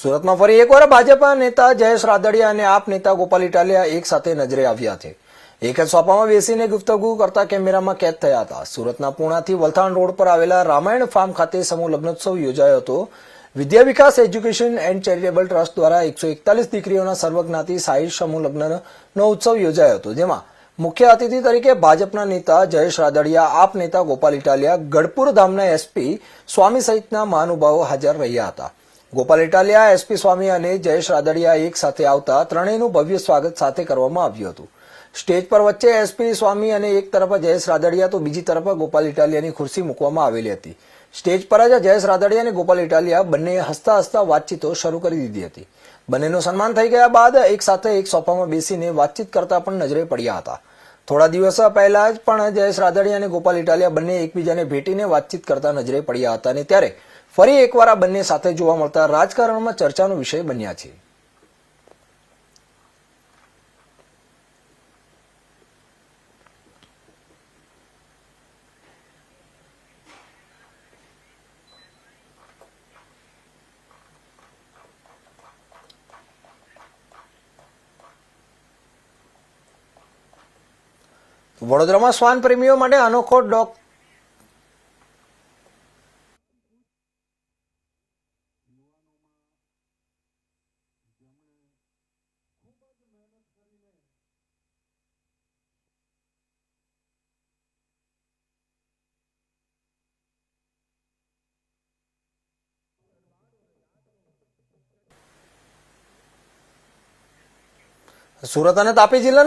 સુરતમાં ફરી એકવાર ભાજપા નેતા જયેશ રાદડિયા અને આપ નેતા ગોપાલ ઇટાલિયા એક સાથે નજરે આવ્યા છે. એક જ સોફામાં બેસીને ગુફ્તગુ કરતા કેમેરામાં કેદ થયા હતા. સુરતના પૂણાથી વલથાણ રોડ પર આવેલા રામાયણ ફાર્મ ખાતે સમૂહ લગ્નોત્સવ યોજાયો હતો. વિદ્યા વિકાસ એજ્યુકેશન એન્ડ ચેરિટેબલ ટ્રસ્ટ દ્વારા 141 દીકરીઓના સર્વજ્ઞાતિ સાઈ સમૂહ લગ્નનો ઉત્સવ યોજાયો હતો, જેમાં મુખ્ય અતિથિ તરીકે ભાજપના નેતા જયેશ રાદડિયા, આપ નેતા ગોપાલ ઇટાલિયા, ગઢપુર ધામના એસપી સ્વામી સહિતના મહાનુભાવો હાજર રહ્યા હતા. ગોપાલ ઇટાલિયા, એસપી સ્વામી અને જયેશ રાદડિયા એક સાથે આવતા ત્રણેયનું ભવ્ય સ્વાગત સાથે કરવામાં આવ્યું હતું. સ્ટેજ પર વચ્ચે એસપી સ્વામી અને એક તરફ જયેશ રાદડિયા તો બીજી તરફ ગોપાલ ઇટાલિયાની ખુરશી મૂકવામાં આવેલી હતી. સ્ટેજ પર જ જયેશ રાદડિયા અને ગોપાલ ઇટાલિયા બંને હસતા હસતા વાતચીતો શરૂ કરી દીધી હતી. બંનેનું સન્માન થઈ ગયા બાદ એક સાથે એક સોફામાં બેસીને વાતચીત કરતા પણ નજરે પડ્યા હતા. થોડા દિવસ પહેલા જ પણ જયેશ રાદડિયા અને ગોપાલ ઇટાલિયા બંને એકબીજાને ભેટીને વાતચીત કરતા નજરે પડ્યા હતા અને ત્યારે ફરી એકવાર આ બંને સાથે જોવા મળતા રાજકારણમાં ચર્ચાનો વિષય બન્યા છે. વડોદરામાં શ્વાન પ્રેમીઓ માટે અનોખો સુરત અને તાપી જિલ્લાના